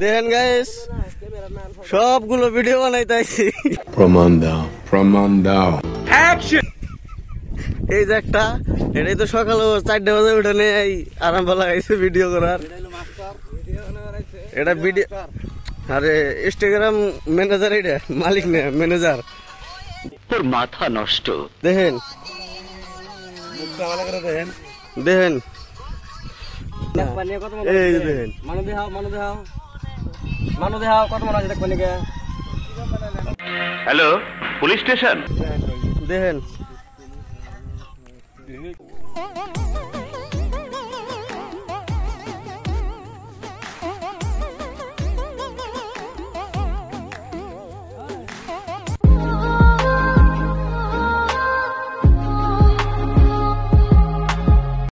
দেখেন গাইস সবগুলো ভিডিও বানাইতেছি। প্রমাণ দাও অ্যাকশন। এই যে একটা, এটাই তো সকালে 4টা বাজে উঠে নেই আরম্ভ লাগাইছে ভিডিও করার। এটা ভিডিও, আরে ইনস্টাগ্রাম ম্যানেজার, এটা মালিক না ম্যানেজার। তোর মাথা নষ্ট। দেখেন দেখেন এই দেখেন হ্যালো, পুলিশ স্টেশন। দেখেন